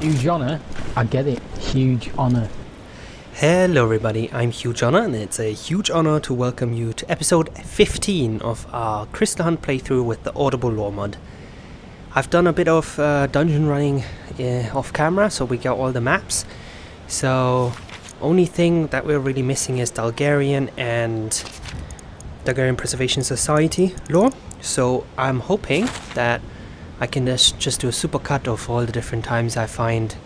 Huge honor. I get it. Huge honor. Hello everybody, I'm Huge Honor, and it's a huge honor to welcome you to episode 15 of our Crystal Hunt playthrough with the Audible Lore mod. I've done a bit of dungeon running off camera, so we got all the maps. So, only thing that we're really missing is Dalgarian and Dalgarian Preservation Society lore. So I'm hoping that I can just do a supercut of all the different times I find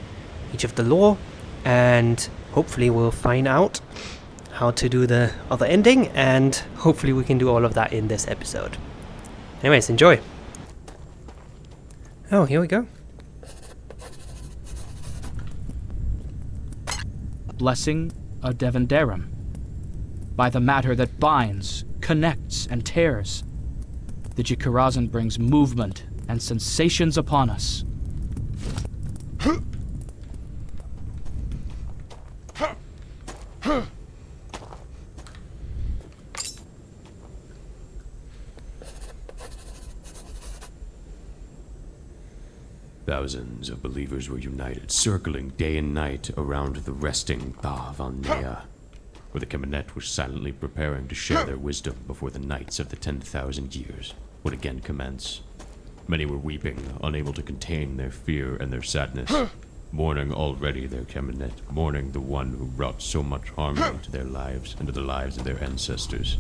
each of the lore, and hopefully we'll find out how to do the other ending, and hopefully we can do all of that in this episode. Anyways, enjoy. Oh, here we go. Blessing of Devandarum. By the matter that binds, connects, and tears, the Jikarazan brings movement and sensations upon us. Thousands of believers were united, circling day and night around the resting Thav on Nea, where the Kemenet were silently preparing to share their wisdom before the nights of the 10,000 years would again commence. Many were weeping, unable to contain their fear and their sadness, mourning already their Kemenet, mourning the one who brought so much harmony to their lives and to the lives of their ancestors.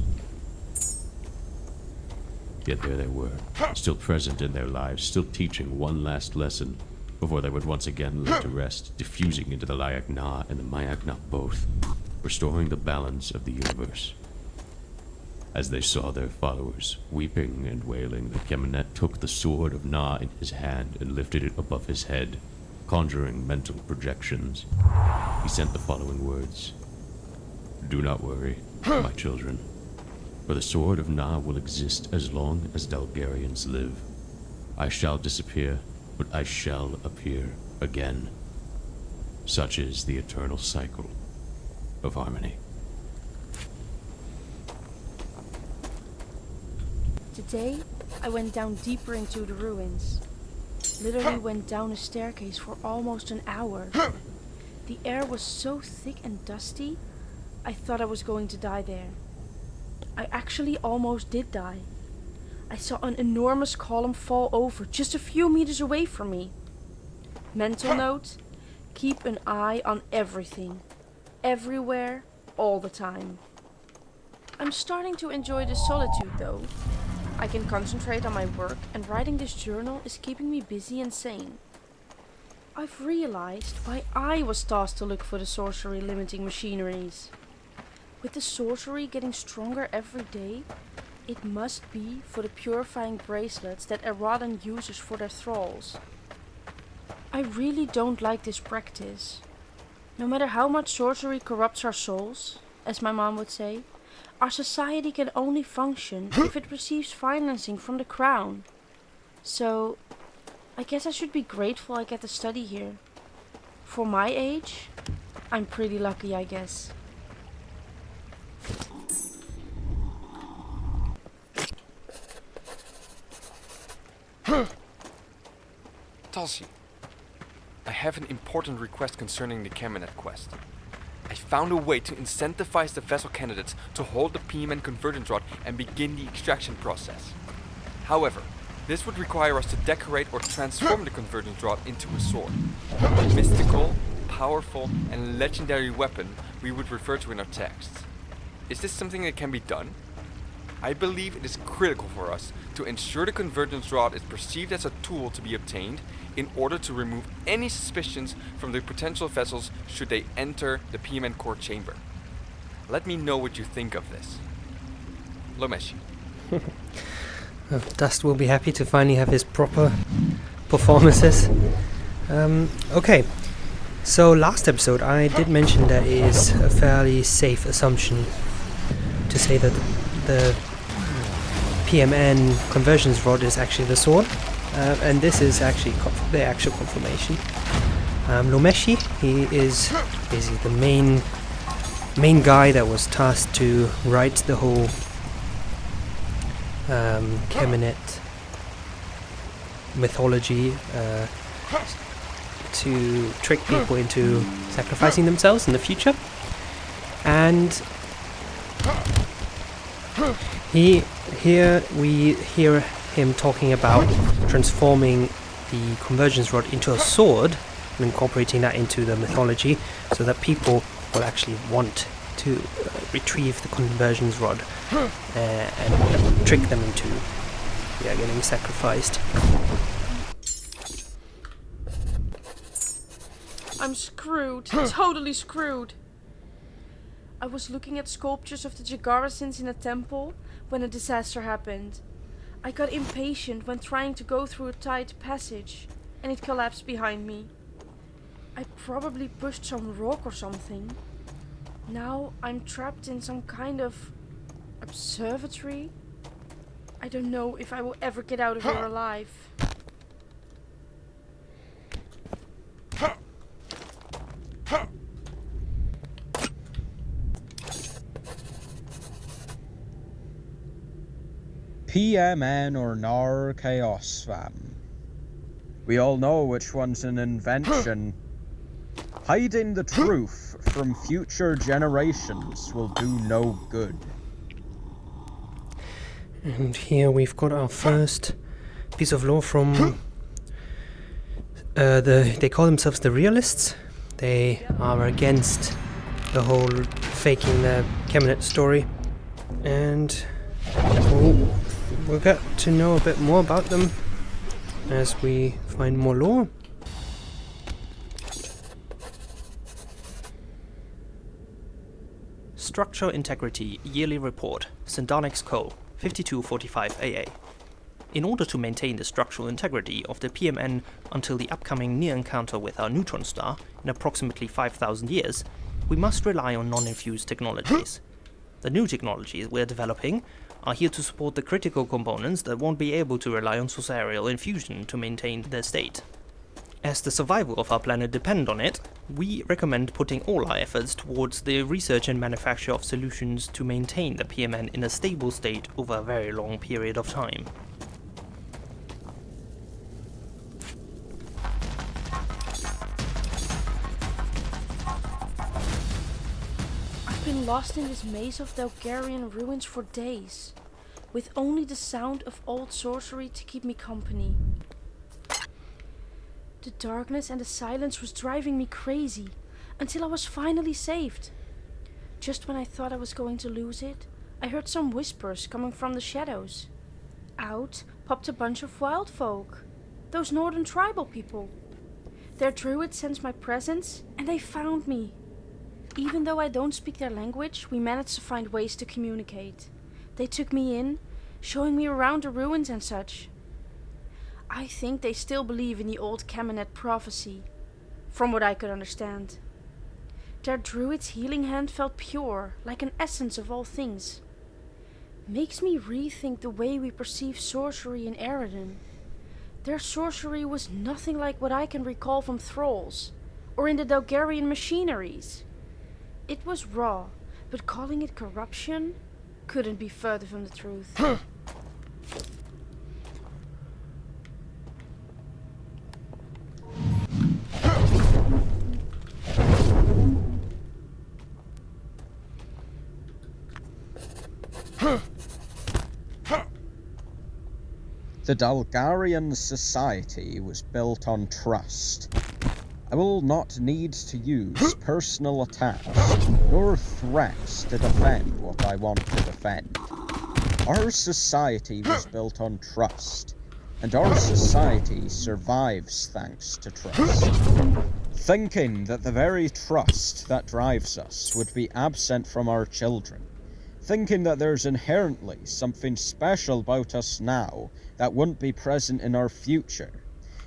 Yet there they were, still present in their lives, still teaching one last lesson before they would once again lay to rest, diffusing into the Layak Na and the Mayak Na both, restoring the balance of the universe. As they saw their followers weeping and wailing, the Kemenet took the sword of Na in his hand and lifted it above his head, conjuring mental projections. He sent the following words: "Do not worry, my children. For the sword of Na will exist as long as Dalgarians live. I shall disappear, but I shall appear again. Such is the eternal cycle of harmony." Today, I went down deeper into the ruins. Literally went down a staircase for almost an hour. The air was so thick and dusty, I thought I was going to die there. I actually almost did die. I saw an enormous column fall over just a few meters away from me. Mental note: keep an eye on everything. Everywhere, all the time. I'm starting to enjoy the solitude though. I can concentrate on my work, and writing this journal is keeping me busy and sane. I've realized why I was tasked to look for the sorcery limiting machineries. With the sorcery getting stronger every day, it must be for the purifying bracelets that Eradan uses for their thralls. I really don't like this practice. No matter how much sorcery corrupts our souls, as my mom would say, our society can only function if it receives financing from the crown. So, I guess I should be grateful I get to study here. For my age, I'm pretty lucky, I guess. Talsi, I have an important request concerning the Kemenet quest. I found a way to incentivize the vessel candidates to hold the PMN convergence rod and begin the extraction process. However, this would require us to decorate or transform the convergence rod into a sword. A mystical, powerful, and legendary weapon we would refer to in our texts. Is this something that can be done? I believe it is critical for us to ensure the convergence rod is perceived as a tool to be obtained in order to remove any suspicions from the potential vessels should they enter the PMN core chamber. Let me know what you think of this. Lomeshi. Dust will be happy to finally have his proper performances. Okay, so last episode I did mention that it is a fairly safe assumption to say that the PMN conversions rod is actually the sword, and this is actually the actual confirmation. Lomeshi, he is basically the main guy that was tasked to write the whole Kemenet mythology, to trick people into sacrificing themselves in the future. And here we hear him talking about transforming the convergence rod into a sword and incorporating that into the mythology so that people will actually want to retrieve the convergence rod and trick them into getting sacrificed. I'm screwed. Totally screwed. I was looking at sculptures of the Jagarsins in a temple when a disaster happened. I got impatient when trying to go through a tight passage, and it collapsed behind me. I probably pushed some rock or something. Now I'm trapped in some kind of observatory. I don't know if I will ever get out of here alive. PMN or NAR Chaos Fam. We all know which one's an invention. Hiding the truth from future generations will do no good. And here we've got our first piece of lore from they call themselves the realists. They are against the whole faking the Kemet story, and we'll get to know a bit more about them as we find more lore. Structural Integrity Yearly Report, Syndonix Co. 5245 AA. In order to maintain the structural integrity of the PMN until the upcoming near encounter with our neutron star in approximately 5,000 years, we must rely on non-infused technologies. The new technologies we're developing are here to support the critical components that won't be able to rely on Sorcery infusion to maintain their state. As the survival of our planet depends on it, we recommend putting all our efforts towards the research and manufacture of solutions to maintain the PMN in a stable state over a very long period of time. I've been lost in this maze of Delgarian ruins for days, with only the sound of old sorcery to keep me company. The darkness and the silence was driving me crazy, until I was finally saved. Just when I thought I was going to lose it, I heard some whispers coming from the shadows. Out popped a bunch of wild folk, those northern tribal people. Their druids sensed my presence, and they found me. Even though I don't speak their language, we managed to find ways to communicate. They took me in, showing me around the ruins and such. I think they still believe in the old Kemet prophecy, from what I could understand. Their druid's healing hand felt pure, like an essence of all things. Makes me rethink the way we perceive sorcery in Eridan. Their sorcery was nothing like what I can recall from thralls, or in the Delgarian machineries. It was raw, but calling it corruption couldn't be further from the truth. The Dalgarian society was built on trust. I will not need to use personal attacks nor threats to defend what I want to defend. Our society was built on trust, and our society survives thanks to trust. Thinking that the very trust that drives us would be absent from our children, thinking that there's inherently something special about us now that won't be present in our future,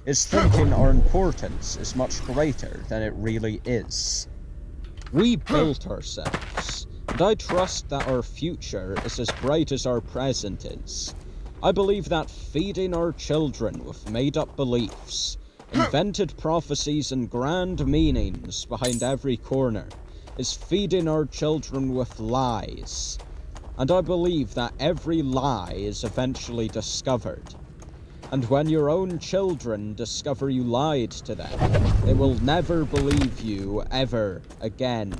is thinking our importance is much greater than it really is. We built ourselves, and I trust that our future is as bright as our present is. I believe that feeding our children with made-up beliefs, invented prophecies and grand meanings behind every corner is feeding our children with lies. And I believe that every lie is eventually discovered. And when your own children discover you lied to them, they will never believe you ever again.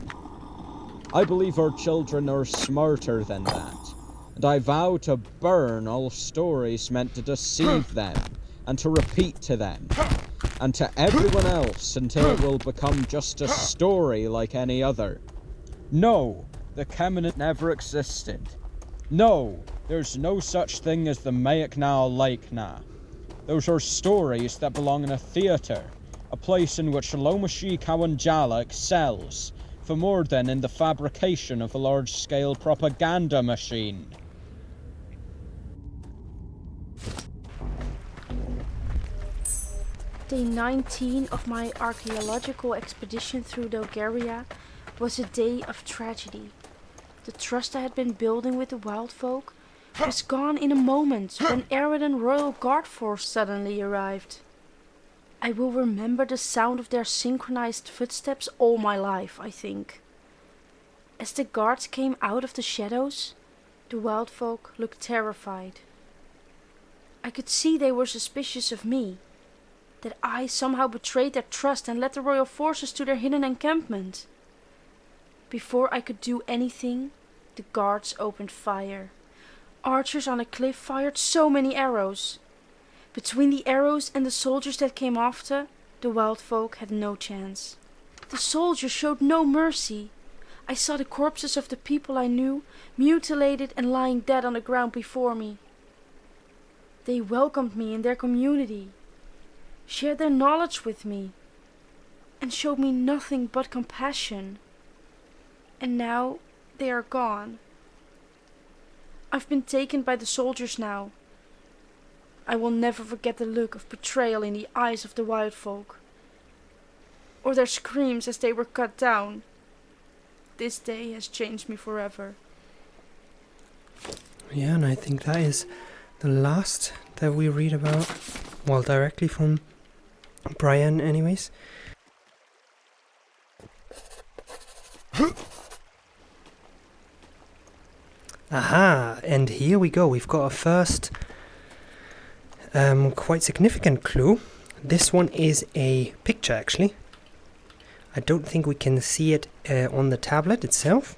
I believe our children are smarter than that, and I vow to burn all stories meant to deceive them and to repeat to them, and to everyone else until it will become just a story like any other. No, the Kemenet never existed. No, there's no such thing as the Mayakna Laikna. Those are stories that belong in a theatre, a place in which Lomashi Kawanjala excels, for more than in the fabrication of a large-scale propaganda machine. Day 19 of my archaeological expedition through Bulgaria was a day of tragedy. The trust I had been building with the wild folk was gone in a moment when Eridan Royal Guard Force suddenly arrived. I will remember the sound of their synchronized footsteps all my life, I think. As the guards came out of the shadows, the wild folk looked terrified. I could see they were suspicious of me, that I somehow betrayed their trust and led the royal forces to their hidden encampment. Before I could do anything, the guards opened fire. Archers on a cliff fired so many arrows. Between the arrows and the soldiers that came after, the wild folk had no chance. The soldiers showed no mercy. I saw the corpses of the people I knew, mutilated and lying dead on the ground before me. They welcomed me in their community, shared their knowledge with me, and showed me nothing but compassion. And now they are gone. I've been taken by the soldiers now. I will never forget the look of betrayal in the eyes of the wild folk, or their screams as they were cut down. This day has changed me forever. Yeah, and I think that is the last that we read about, well, directly from Brian anyways. Aha, and here we go. We've got a first quite significant clue. This one is a picture, actually. I don't think we can see it on the tablet itself.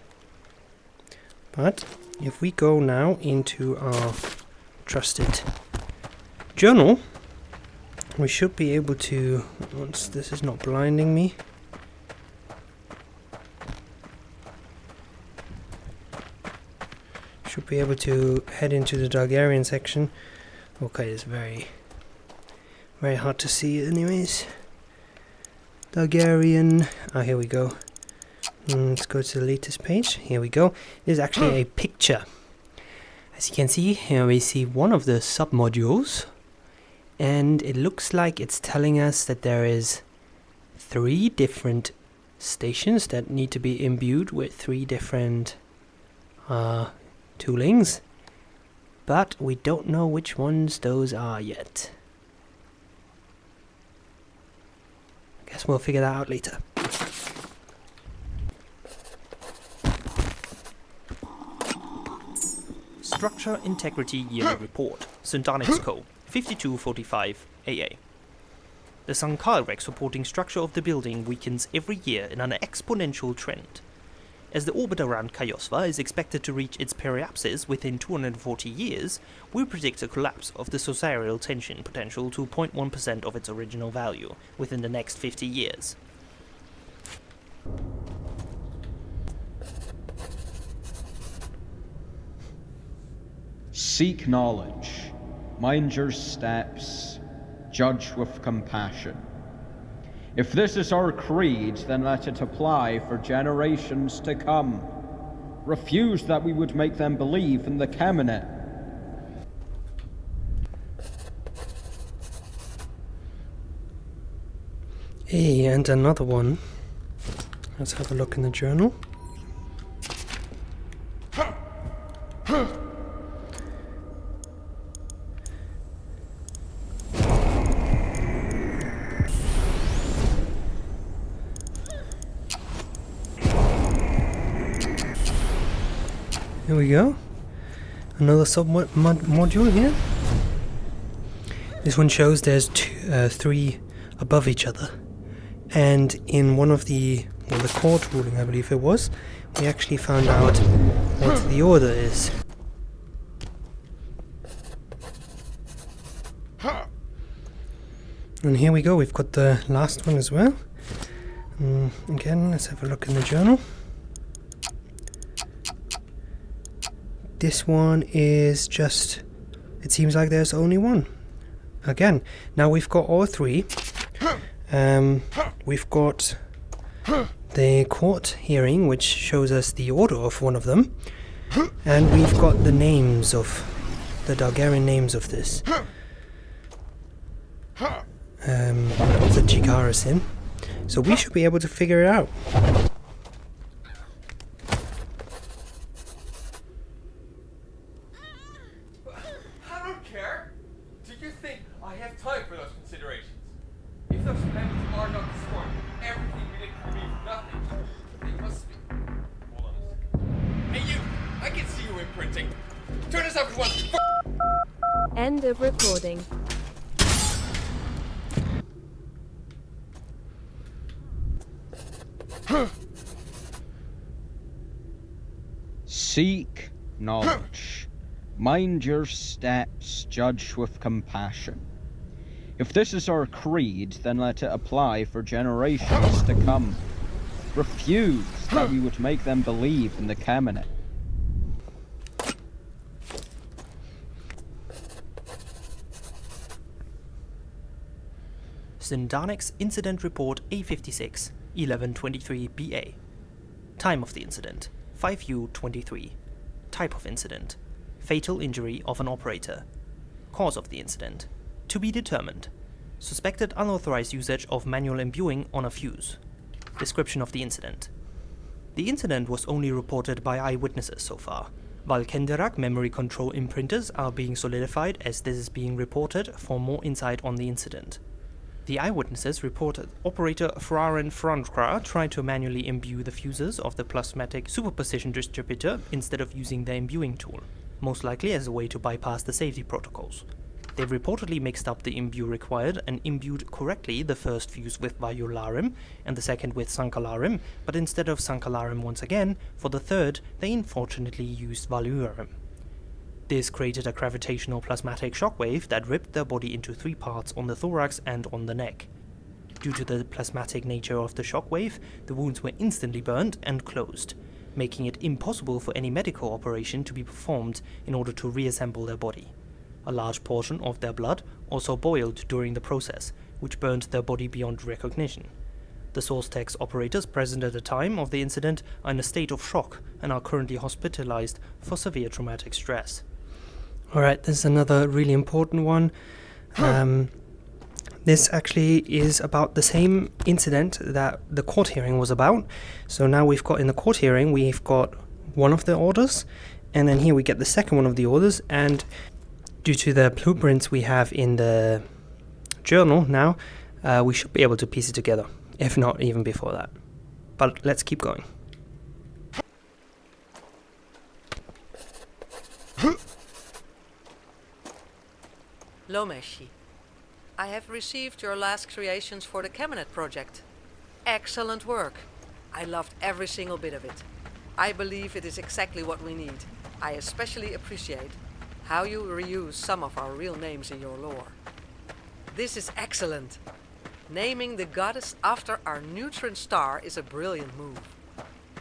But if we go now into our trusted journal, we should be able to, once this is not blinding me, should be able to head into the Bulgarian section. Okay, it's very hard to see anyways. Bulgarian, here we go. Let's go to the latest page. Here we go. This is actually a picture. As you can see, here we see one of the submodules, and it looks like it's telling us that there is 3 different stations that need to be imbued with 3 different toolings, but we don't know which ones those are yet. I guess we'll figure that out later. Structure Integrity Yearly Report, Syntonix Co. 5245 AA. The Sankalrex reporting structure of the building weakens every year in an exponential trend. As the orbit around Kaiosva is expected to reach its periapsis within 240 years, we predict a collapse of the societal tension potential to 0.1% of its original value within the next 50 years. Seek knowledge, mind your steps, judge with compassion. If this is our creed, then let it apply for generations to come. Refuse that we would make them believe in the Kemenet. Hey, and another one. Let's have a look in the journal. Here we go. Another sub-module here. This one shows there's three above each other. And in one of the court ruling, I believe it was, we actually found out what the order is. And here we go, we've got the last one as well. Again, let's have a look in the journal. This one is just, it seems like there's only one. Again, now we've got all three. We've got the court hearing, which shows us the order of one of them. And we've got the names of, the Targaryen names of this. The Chigarasin. So we should be able to figure it out. I don't care. Do you think I have time for those considerations? If those planets are not destroyed, everything we did for me is nothing. They must be. Hold on a second. Hey you! I can see you imprinting. Turn this off at once. End of recording. Seek knowledge. Mind your steps, judge with compassion. If this is our creed, then let it apply for generations to come. Refuse that we would make them believe in the Cabinet. Syndarnic's Incident Report A56, 1123 BA. Time of the incident, 5U23. Type of incident, fatal injury of an operator. Cause of the incident, to be determined. Suspected unauthorized usage of manual imbuing on a fuse. Description of the incident. The incident was only reported by eyewitnesses so far, while Kenderak memory control imprinters are being solidified as this is being reported for more insight on the incident. The eyewitnesses reported operator Fraren Frandkra tried to manually imbue the fuses of the plasmatic superposition distributor instead of using the imbuing tool, most likely as a way to bypass the safety protocols. They reportedly mixed up the imbue required and imbued correctly the first fuse with Violarim and the second with Sankalarim, but instead of Sankalarim once again, for the third they unfortunately used Valuarim. This created a gravitational plasmatic shockwave that ripped their body into three parts on the thorax and on the neck. Due to the plasmatic nature of the shockwave, the wounds were instantly burned and closed, making it impossible for any medical operation to be performed in order to reassemble their body. A large portion of their blood also boiled during the process, which burned their body beyond recognition. The source text operators present at the time of the incident are in a state of shock and are currently hospitalized for severe traumatic stress. Alright, this is another really important one. This actually is about the same incident that the court hearing was about. So now we've got in the court hearing, we've got one of the orders, and then here we get the second one of the orders, and due to the blueprints we have in the journal now, we should be able to piece it together, if not even before that. But let's keep going. Lomeshi, I have received your last creations for the Cabinet project. Excellent work. I loved every single bit of it. I believe it is exactly what we need. I especially appreciate how you reuse some of our real names in your lore. This is excellent. Naming the goddess after our neutron star is a brilliant move.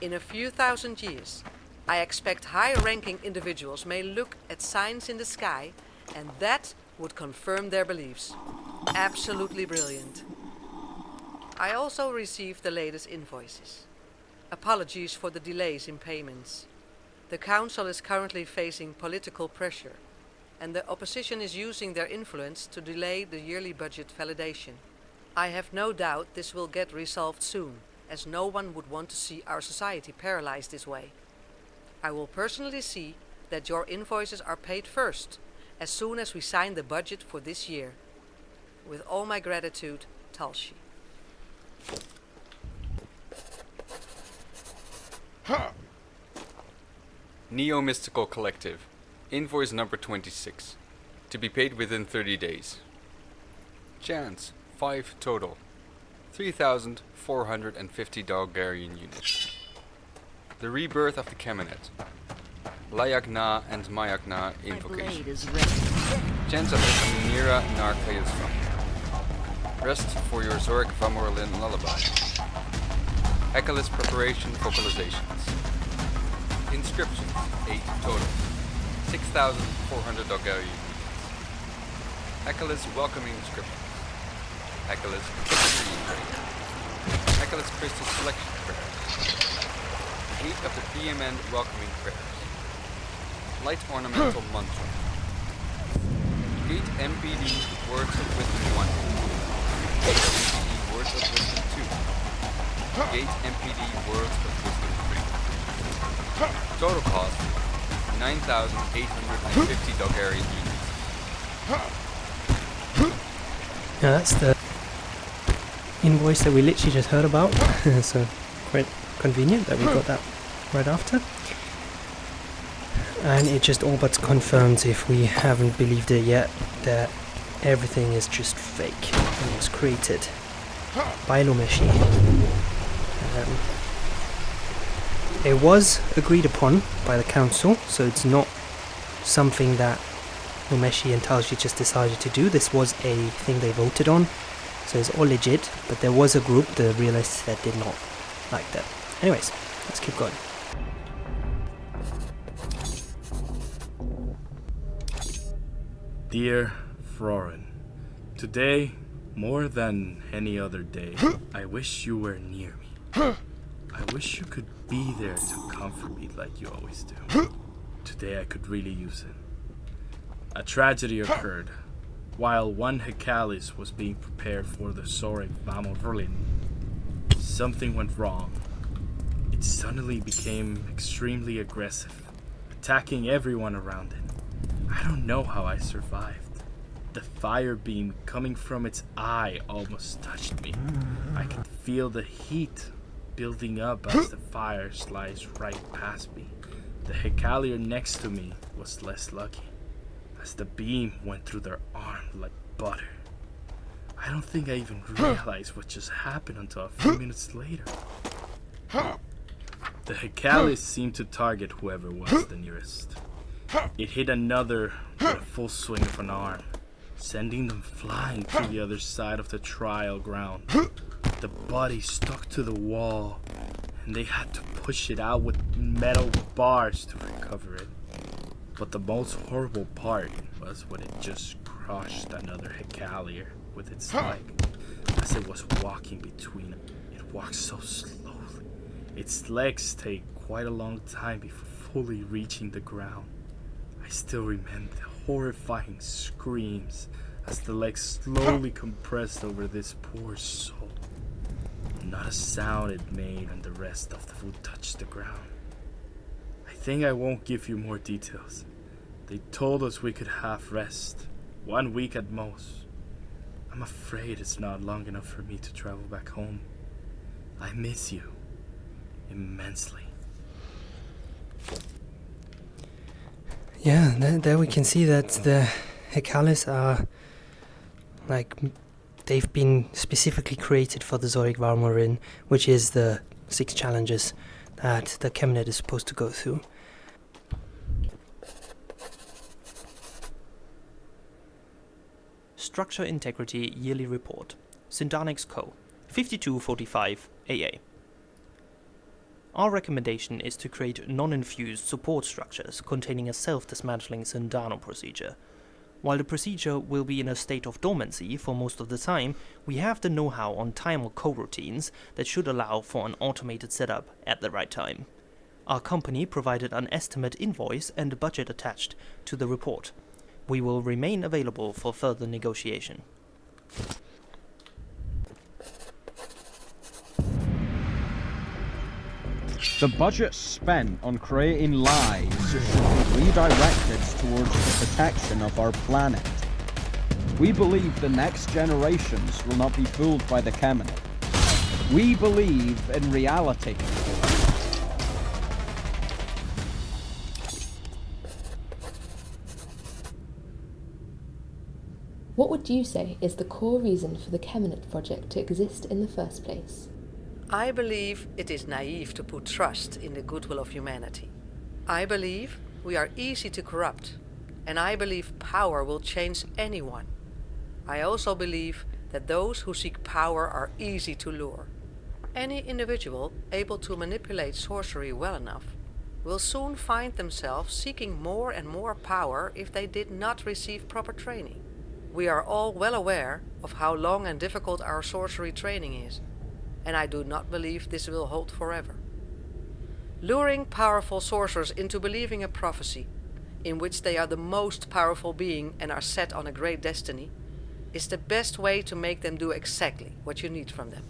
In a few thousand years, I expect high-ranking individuals may look at signs in the sky, and that would confirm their beliefs. Absolutely brilliant. I also received the latest invoices. Apologies for the delays in payments. The Council is currently facing political pressure, and the opposition is using their influence to delay the yearly budget validation. I have no doubt this will get resolved soon, as no one would want to see our society paralyzed this way. I will personally see that your invoices are paid first, as soon as we sign the budget for this year. With all my gratitude, Talshi. Neo-Mystical Collective. Invoice number 26. To be paid within 30 days. Chance, 5 total. 3,450 Dalgarian units. The rebirth of the Kamenet. Layagna and Mayagna invocation. Chance of Nira Narcleus from. Rest for your Zorik Vamorlin lullaby. Echolus preparation vocalizations. Inscriptions, 8 total. 6,400 Dalgarian units. Echolus welcoming inscriptions. Echolus Christus prayer. Echolus Christus selection prayers. 8 of the PMN welcoming prayers. Light ornamental mantra. Gate MPD words of wisdom 1. Gate MPD words of wisdom 2. Gate MPD words of wisdom 3. Total cost 9,850 Dalgarian units. Yeah, that's the invoice that we literally just heard about. So quite convenient that we got that right after. And it just all but confirms, if we haven't believed it yet, that everything is just fake and was created by Lomeshi. It was agreed upon by the council, so it's not something that Lomeshi and Talji just decided to do. This was a thing they voted on, so it's all legit, but there was a group, the realists, that did not like that. Anyways, let's keep going. Dear Frorin, today, more than any other day, I wish you were near me. I wish you could be there to comfort me like you always do. Today I could really use it. A tragedy occurred. While one Hekalis was being prepared for the Sorcery Vamorlin, something went wrong. It suddenly became extremely aggressive, attacking everyone around it. I don't know how I survived. The fire beam coming from its eye almost touched me. I could feel the heat building up as the fire sliced right past me. The Hekalier next to me was less lucky, as the beam went through their arm like butter. I don't think I even realized what just happened until a few minutes later. The Hekalis seemed to target whoever was the nearest. It hit another with a full swing of an arm, sending them flying to the other side of the trial ground. The body stuck to the wall, and they had to push it out with metal bars to recover it. But the most horrible part was when it just crushed another Hekalier with its leg. As it was walking between them, it walked so slowly. Its legs take quite a long time before fully reaching the ground. I still remember the horrifying screams as the legs slowly compressed over this poor soul. Not a sound it made when the rest of the food touched the ground. I think I won't give you more details. They told us we could have rest, 1 week at most. I'm afraid it's not long enough for me to travel back home. I miss you immensely. Yeah, there we can see that the Hekalis are, like, they've been specifically created for the Zorik Vamorlin, which is the 6 challenges that the Kamenet is supposed to go through. Structure Integrity Yearly Report. Syndanix Co. 5245 AA. Our recommendation is to create non-infused support structures containing a self-dismantling Syndano procedure. While the procedure will be in a state of dormancy for most of the time, we have the know-how on timer coroutines that should allow for an automated setup at the right time. Our company provided an estimate invoice and a budget attached to the report. We will remain available for further negotiation. The budget spent on creating lies should be redirected towards the protection of our planet. We believe the next generations will not be fooled by the Kamenet. We believe in reality. What would What do you say is the core reason for the Kemenet project to exist in the first place? I believe it is naive to put trust in the goodwill of humanity. I believe we are easy to corrupt, and I believe power will change anyone. I also believe that those who seek power are easy to lure. Any individual able to manipulate sorcery well enough will soon find themselves seeking more and more power if they did not receive proper training. We are all well aware of how long and difficult our sorcery training is, and I do not believe this will hold forever. Luring powerful sorcerers into believing a prophecy, in which they are the most powerful being and are set on a great destiny, is the best way to make them do exactly what you need from them.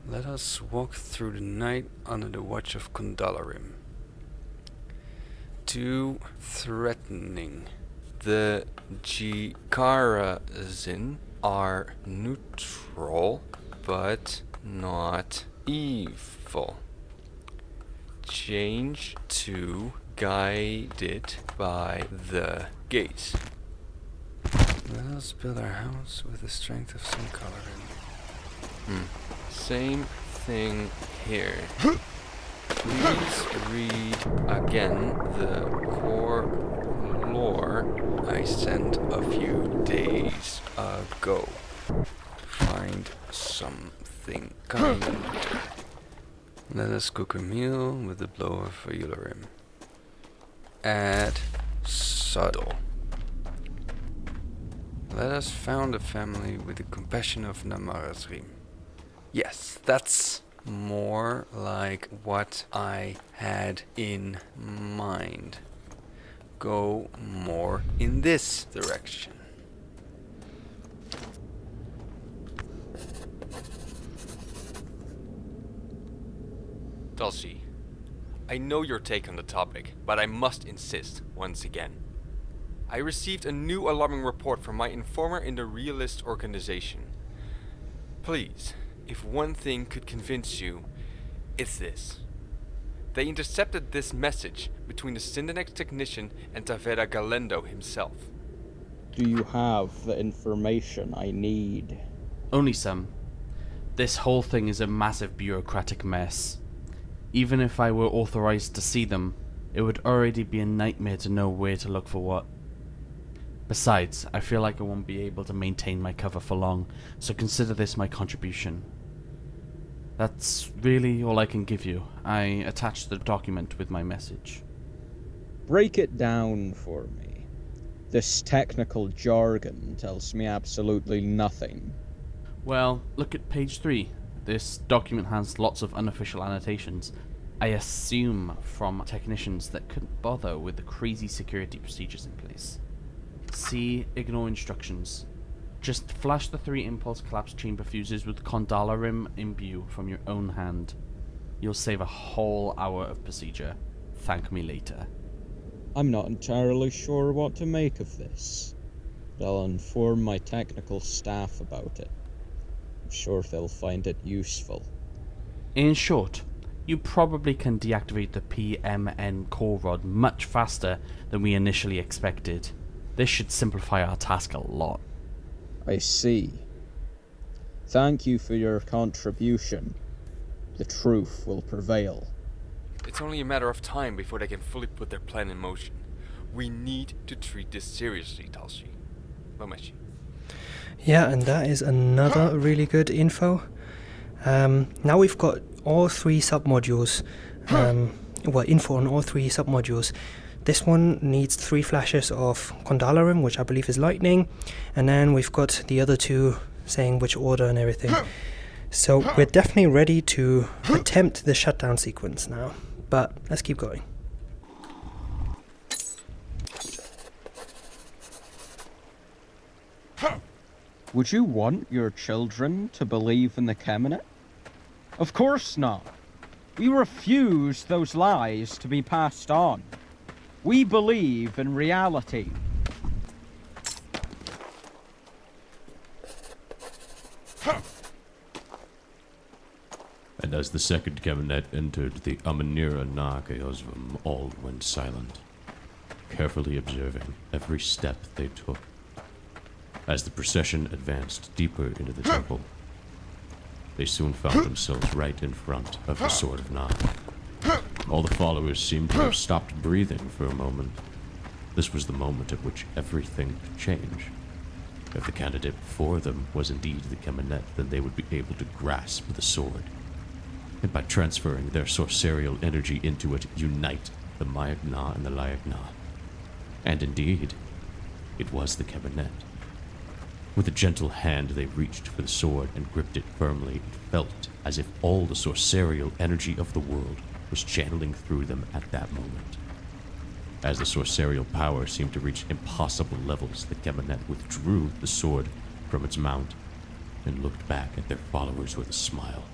Let us walk through the night under the watch of Condalarim. Too threatening. The Jikarazin are neutral, but not evil. Change to guided by the gaze. Let us build our house with the strength of some coloring. Same thing here. Please read again the core lore I sent a few days ago. Find something kind. Let us cook a meal with the blow of Ularim. Add subtle. Let us found a family with the compassion of Namarazrim. Yes, that's more like what I had in mind. Go more in this direction. Dulcie, I know your take on the topic, but I must insist once again. I received a new alarming report from my informer in the Realist organization. Please, if one thing could convince you, it's this. They intercepted this message between the Syndenex technician and Tavera Galendo himself. Do you have the information I need? Only some. This whole thing is a massive bureaucratic mess. Even if I were authorized to see them, it would already be a nightmare to know where to look for what. Besides, I feel like I won't be able to maintain my cover for long, so consider this my contribution. That's really all I can give you. I attached the document with my message. Break it down for me. This technical jargon tells me absolutely nothing. Well, look at page 3. This document has lots of unofficial annotations. I assume from technicians that couldn't bother with the crazy security procedures in place. See, ignore instructions. Just flash the 3 impulse collapse chamber fuses with Condalarim imbue from your own hand. You'll save a whole hour of procedure. Thank me later. I'm not entirely sure what to make of this, but I'll inform my technical staff about it. I'm sure they'll find it useful. In short, you probably can deactivate the PMN core rod much faster than we initially expected. This should simplify our task a lot. I see. Thank you for your contribution. The truth will prevail. It's only a matter of time before they can fully put their plan in motion. We need to treat this seriously, Talshi. Momeshi. Yeah, and that is another really good info. Now we've got all 3 submodules. Info on all 3 submodules. This one needs 3 flashes of Condalarim, which I believe is lightning, and then we've got the other 2 saying which order and everything. So we're definitely ready to attempt the shutdown sequence now, but let's keep going. Would you want your children to believe in the Kemenet? Of course not. We refuse those lies to be passed on. We believe in reality. And as the second Kemenet entered the Amanira Na Keosvum, all went silent, carefully observing every step they took. As the procession advanced deeper into the temple, they soon found themselves right in front of the Sword of Na. All the followers seemed to have stopped breathing for a moment. This was the moment at which everything could change. If the candidate before them was indeed the Kemenet, then they would be able to grasp the sword, and by transferring their sorcerial energy into it, unite the Mayak Na and the Layak Na. And indeed, it was the Kemenet. With a gentle hand, they reached for the sword and gripped it firmly. It felt as if all the sorcerial energy of the world was channeling through them at that moment. As the sorcerial power seemed to reach impossible levels, the Kemenet withdrew the sword from its mount and looked back at their followers with a smile.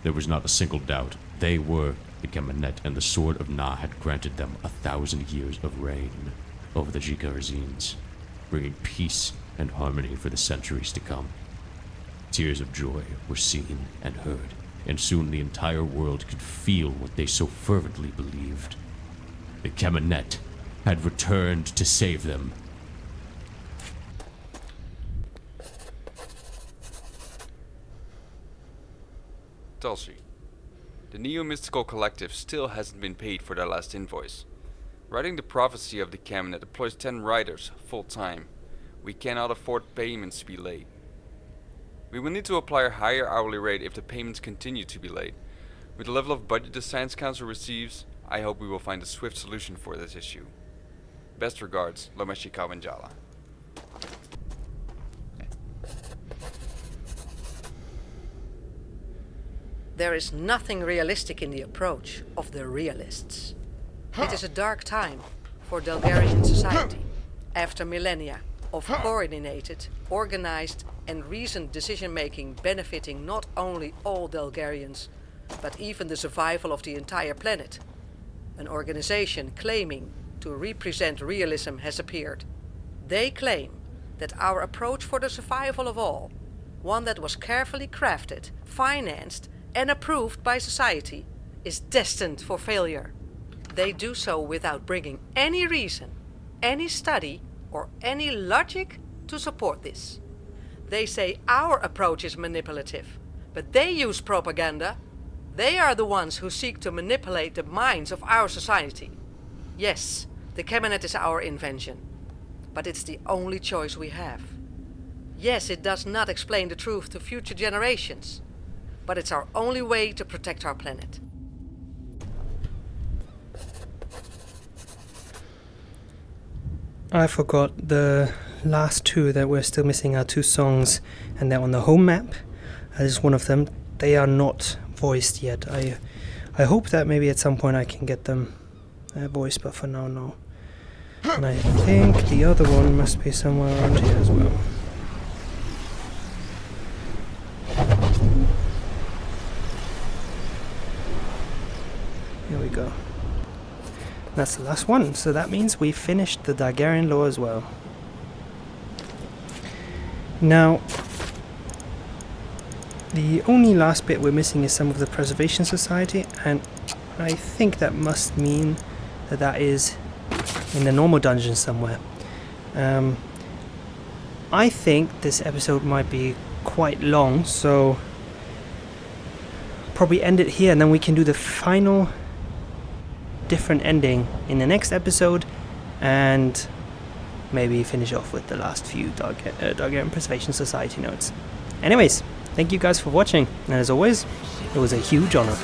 There was not a single doubt. They were the Kemenet, and the Sword of Na had granted them 1,000 years of reign over the Jikarazines, bringing peace and harmony for the centuries to come. Tears of joy were seen and heard, and soon the entire world could feel what they so fervently believed. The Kemenet had returned to save them. Tulsi, the Neo-Mystical Collective still hasn't been paid for their last invoice. Writing the prophecy of the Kemenet employs 10 writers, full-time. We cannot afford payments to be late. We will need to apply a higher hourly rate if the payments continue to be late. With the level of budget the Science Council receives, I hope we will find a swift solution for this issue. Best regards, Lomeshi Kawanjala. There is nothing realistic in the approach of the realists. It is a dark time for Delgarian society. After millennia of coordinated, organized and reasoned decision-making benefiting not only all Delgarians, but even the survival of the entire planet, an organization claiming to represent realism has appeared. They claim that our approach for the survival of all, one that was carefully crafted, financed and approved by society, is destined for failure. They do so without bringing any reason, any study, or any logic to support this. They say our approach is manipulative, but they use propaganda. They are the ones who seek to manipulate the minds of our society. Yes, the Kemenet is our invention, but it's the only choice we have. Yes, it does not explain the truth to future generations, but it's our only way to protect our planet. I forgot the last two that we're still missing are 2 songs, and they're on the home map. That is one of them. They are not voiced yet. I hope that maybe at some point I can get them voiced, but for now, no. And I think the other one must be somewhere around here as well. Here we go. That's the last one, so that means we've finished the Targaryen lore as well. Now, the only last bit we're missing is some of the Preservation Society, and I think that must mean that that is in the normal dungeon somewhere. I think this episode might be quite long, so probably end it here, and then we can do the final different ending in the next episode, and maybe finish off with the last few Targaryen Preservation Society notes. Anyways, thank you guys for watching, and as always, it was a huge honor.